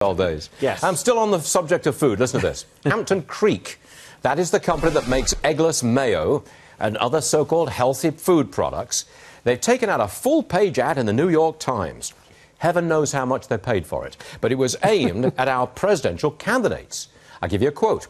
Old days. Yes. I'm still on the subject of food. Listen to this. Hampton Creek. That is the company that makes eggless mayo and other so-called healthy food products. They've taken out a full-page ad in the New York Times. Heaven knows how much they paid for it. But it was aimed at our presidential candidates. I'll give you a quote.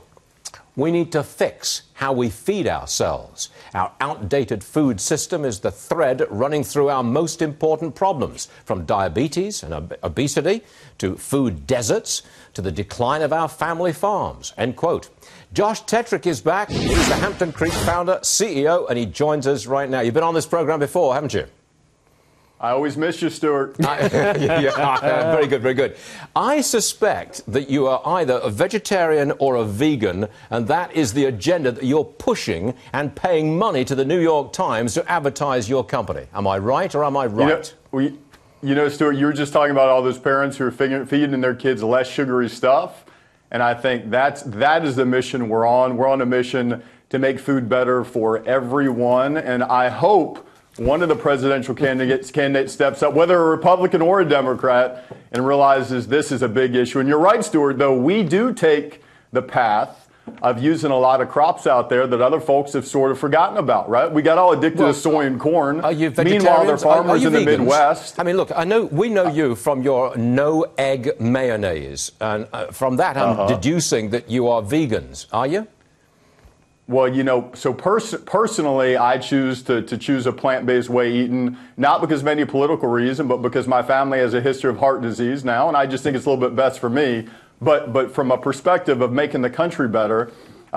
We need to fix how we feed ourselves. Our outdated food system is the thread running through our most important problems, from diabetes and obesity to food deserts to the decline of our family farms. End quote. Josh Tetrick is back. He's the Hampton Creek founder, CEO, and he joins us right now. You've been on this program before, haven't you? I always miss you, Stuart. Yeah, very good, very good. I suspect that you are either a vegetarian or a vegan, and that is the agenda that you're pushing and paying money to the New York Times to advertise your company. Am I right or am I right? You know, Stuart, you were just talking about all those parents who are feeding their kids less sugary stuff, and I think that is the mission we're on. We're on a mission to make food better for everyone, and I hope one of the presidential candidates steps up, whether a Republican or a Democrat, and realizes this is a big issue. And you're right, Stuart, though, we do take the path of using a lot of crops out there that other folks have sort of forgotten about, right? We got all addicted to soy and corn. Are you vegetarians? Meanwhile, they're farmers in the Midwest. I mean, look, we know you from your no-egg mayonnaise. And from that, I'm deducing that you are vegans. Are you? Well, you know, so personally, I choose to choose a plant-based way eating, not because of any political reason, but because my family has a history of heart disease now, and I just think it's a little bit best for me. But from a perspective of making the country better,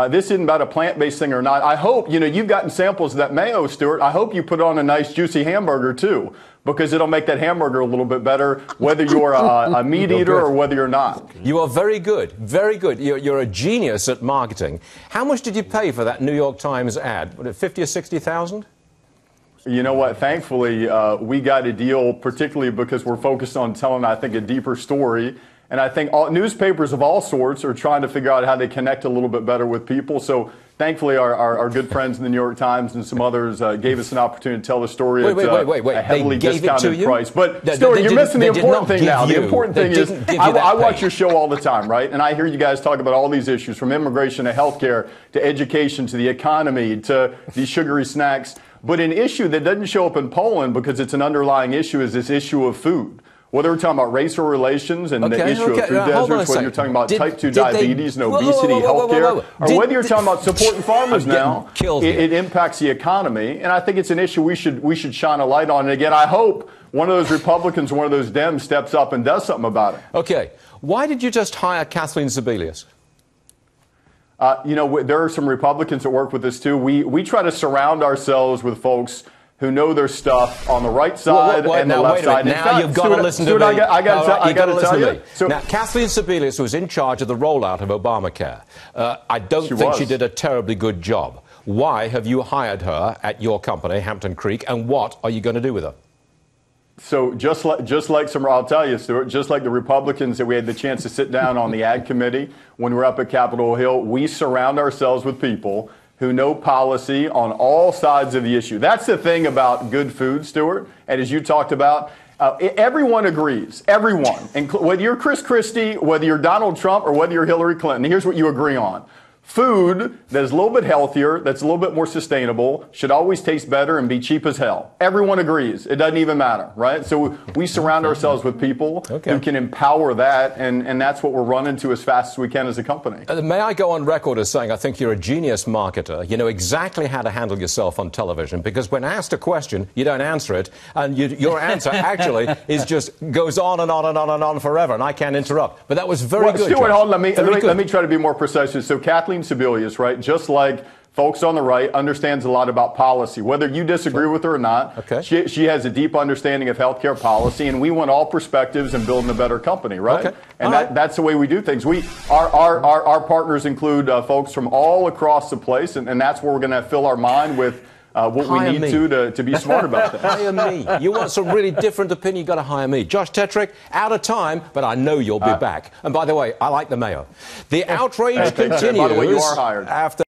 this isn't about a plant-based thing or not. I hope, you know, you've gotten samples of that mayo, Stuart. I hope you put on a nice, juicy hamburger, too, because it'll make that hamburger a little bit better, whether you're a meat eater or whether you're not. You are very good, very good. You're a genius at marketing. How much did you pay for that New York Times ad? Was it 50 or 60,000? You know what? Thankfully, we got a deal, particularly because we're focused on telling, I think, a deeper story. And I think newspapers of all sorts are trying to figure out how they connect a little bit better with people. So thankfully, our good friends in the New York Times and some others gave us an opportunity to tell the story at a heavily discounted price. But Stuart, you're missing the important thing now. The important thing is I watch your show all the time, right? And I hear you guys talk about all these issues, from immigration to healthcare to education to the economy to these sugary snacks. But an issue that doesn't show up in Poland because it's an underlying issue is this issue of food. Whether we're talking about racial relations and the issue of food deserts, whether you're talking about type 2 diabetes and obesity, healthcare, or whether you're talking about supporting farmers now, it impacts the economy. And I think it's an issue we should shine a light on. And again, I hope one of those Republicans, one of those Dems steps up and does something about it. Okay. Why did you just hire Kathleen Sebelius? You know, there are some Republicans that work with us, too. We try to surround ourselves with folks who know their stuff on the right side and the left side. Now you've got to listen to me. I got to tell you. Now, Kathleen Sebelius was in charge of the rollout of Obamacare. I don't think she did a terribly good job. Why have you hired her at your company, Hampton Creek, and what are you going to do with her? So just like some, I'll tell you, Stuart, just like the Republicans that we had the chance to sit down on the Ag Committee when we're up at Capitol Hill, we surround ourselves with people who know policy on all sides of the issue. That's the thing about good food, Stuart. And as you talked about, everyone agrees. Everyone. Whether you're Chris Christie, whether you're Donald Trump, or whether you're Hillary Clinton, here's what you agree on. Food that is a little bit healthier, that's a little bit more sustainable, should always taste better and be cheap as hell. Everyone agrees. It doesn't even matter, right? So we surround ourselves with people who can empower that, and that's what we're running to as fast as we can as a company. May I go on record as saying I think you're a genius marketer. You know exactly how to handle yourself on television, because when asked a question, you don't answer it, and your answer actually goes on and on and on and on forever, and I can't interrupt. But that was very good, Stuart, hold on, let me try to be more precise. So Kathleen Sebelius, right, just like folks on the right, understands a lot about policy. Whether you disagree with her or not, she has a deep understanding of healthcare policy, and we want all perspectives in building a better company, right? And that's the way we do things. Our partners include folks from all across the place, and that's where we're going to fill our mind with what we need to be smart about that. Hire me. You want some really different opinion, you've got to hire me. Josh Tetrick, out of time, but I know you'll be back. And by the way, I like the mayo. The outrage continues. By the way, you are hired. After